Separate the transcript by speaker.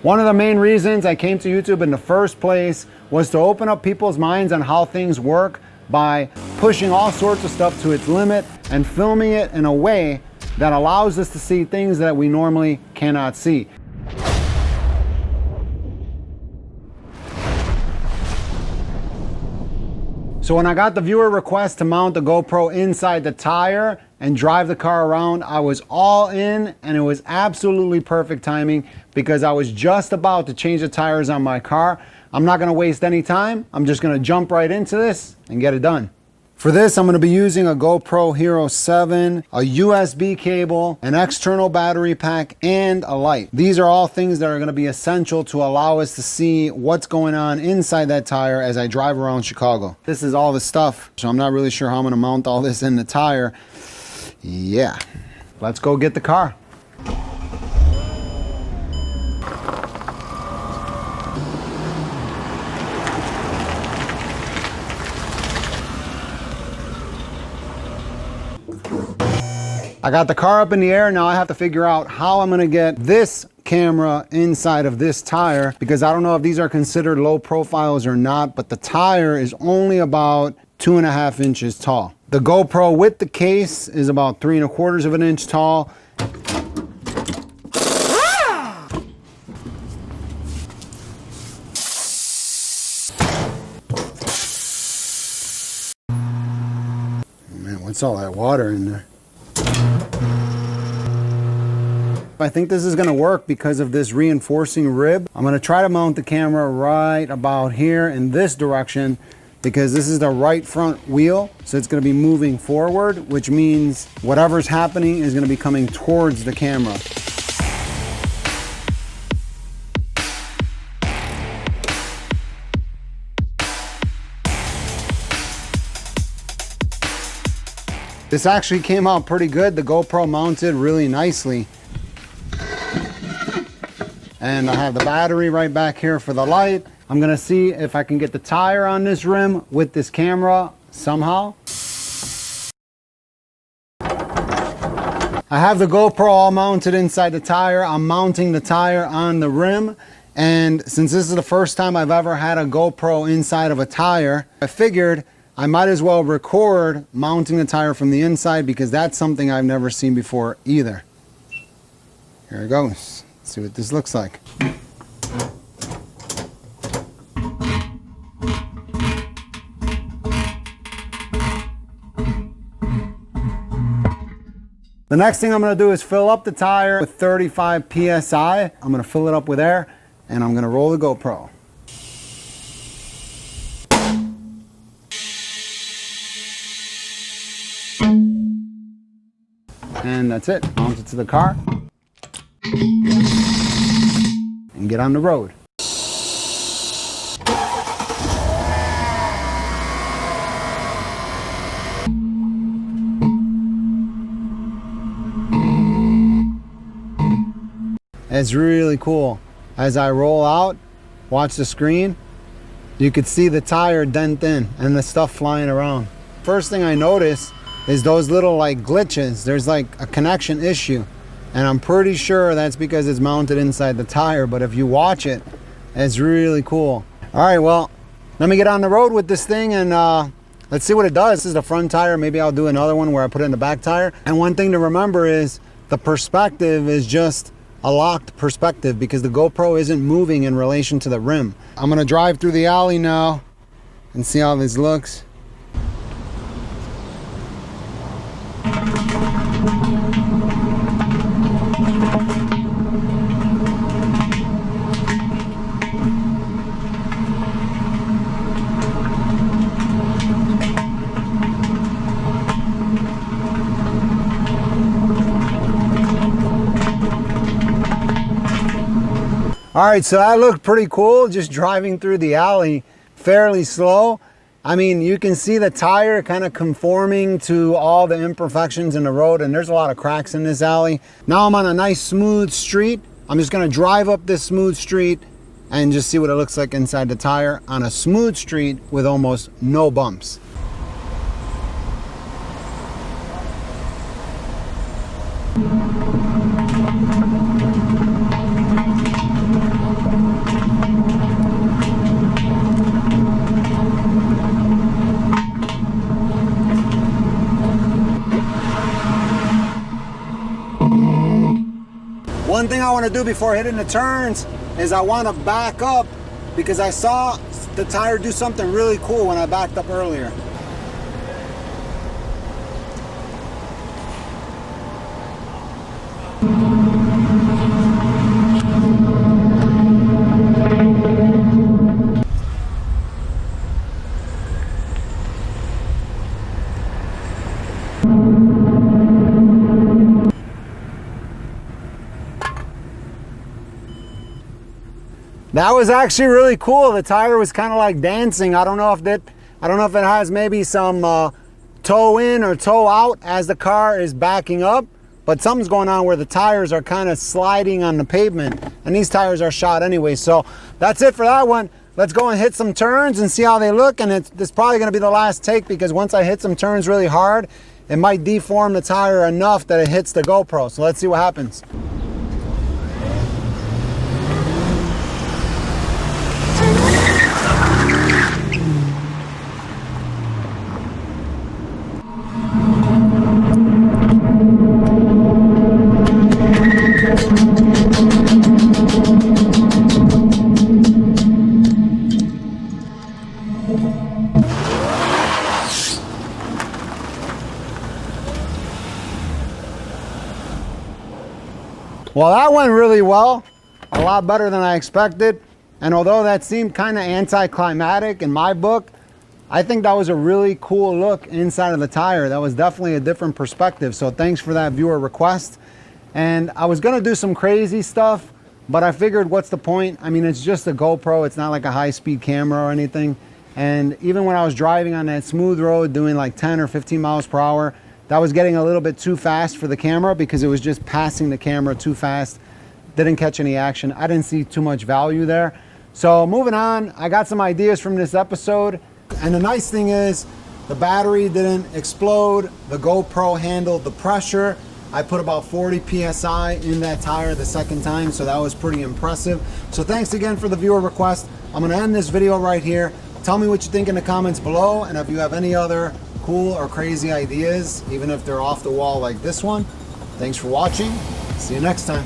Speaker 1: One of the main reasons I came to YouTube in the first place was to open up people's minds on how things work by pushing all sorts of stuff to its limit and filming it in a way that allows us to see things that we normally cannot see. So when I got the viewer request to mount the GoPro inside the tire and drive the car around, I was all in, and it was absolutely perfect timing because I was just about to change the tires on my car. I'm not gonna waste any time. I'm just gonna jump right into this and get it done. For this, I'm gonna be using a GoPro Hero 7, a USB cable, an external battery pack, and a light. These are all things that are gonna be essential to allow us to see what's going on inside that tire as I drive around Chicago. This is all the stuff, so I'm not really sure how I'm gonna mount all this in the tire. Yeah, let's go get the car. I got the car up in the air. Now I have to figure out how I'm gonna get this camera inside of this tire, because I don't know if these are considered low profiles or not, but the tire is only about 2.5 inches tall. The GoPro with the case is about 3.25 of an inch tall. Man, what's all that water in there? I think this is gonna work because of this reinforcing rib. I'm gonna try to mount the camera right about here in this direction because this is the right front wheel. So it's gonna be moving forward, which means whatever's happening is gonna be coming towards the camera. This actually came out pretty good. The GoPro mounted really nicely. And I have the battery right back here for the light. I'm gonna see if I can get the tire on this rim with this camera somehow. I have the GoPro all mounted inside the tire. I'm mounting the tire on the rim. And since this is the first time I've ever had a GoPro inside of a tire, I figured I might as well record mounting the tire from the inside because that's something I've never seen before either. Here it goes. Let's see what this looks like. The next thing I'm going to do is fill up the tire with 35 PSI. I'm going to fill it up with air and I'm going to roll the GoPro. And that's it. Mount it to the car and get on the road. It's really cool. As I roll out, watch the screen, you could see the tire dent in and the stuff flying around. First thing I notice is those little like glitches. There's like a connection issue. And I'm pretty sure that's because it's mounted inside the tire, but if you watch it, it's really cool. All right, well, let me get on the road with this thing and let's see what it does. This is the front tire. Maybe I'll do another one where I put it in the back tire. And one thing to remember is the perspective is just a locked perspective because the GoPro isn't moving in relation to the rim. I'm gonna drive through the alley now and see how this looks. All right, so that looked pretty cool, just driving through the alley fairly slow. I mean, you can see the tire kind of conforming to all the imperfections in the road, and there's a lot of cracks in this alley. Now I'm on a nice smooth street. I'm just gonna drive up this smooth street and just see what it looks like inside the tire on a smooth street with almost no bumps. thing I want to do before hitting the turns is I want to back up because I saw the tire do something really cool when I backed up earlier. That was actually really cool. The tire was kind of like dancing. I don't know if it has maybe some toe in or toe out as the car is backing up, but something's going on where the tires are kind of sliding on the pavement, and these tires are shot anyway. So that's it for that one. Let's go and hit some turns and see how they look, and it's probably going to be the last take because once I hit some turns really hard, it might deform the tire enough that it hits the GoPro. So let's see what happens. Well, that went really well, a lot better than I expected. And although that seemed kind of anticlimactic in my book, I think that was a really cool look inside of the tire. That was definitely a different perspective. So thanks for that viewer request. And I was gonna do some crazy stuff, but I figured what's the point? I mean, it's just a GoPro. It's not like a high-speed camera or anything. And even when I was driving on that smooth road doing like 10 or 15 miles per hour, that was getting a little bit too fast for the camera because it was just passing the camera too fast. Didn't catch any action. I didn't see too much value there. So moving on, I got some ideas from this episode. And the nice thing is the battery didn't explode. The GoPro handled the pressure. I put about 40 PSI in that tire the second time, so that was pretty impressive. So thanks again for the viewer request. I'm gonna end this video right here. Tell me what you think in the comments below, and if you have any other cool or crazy ideas, even if they're off the wall like this one. Thanks for watching. See you next time.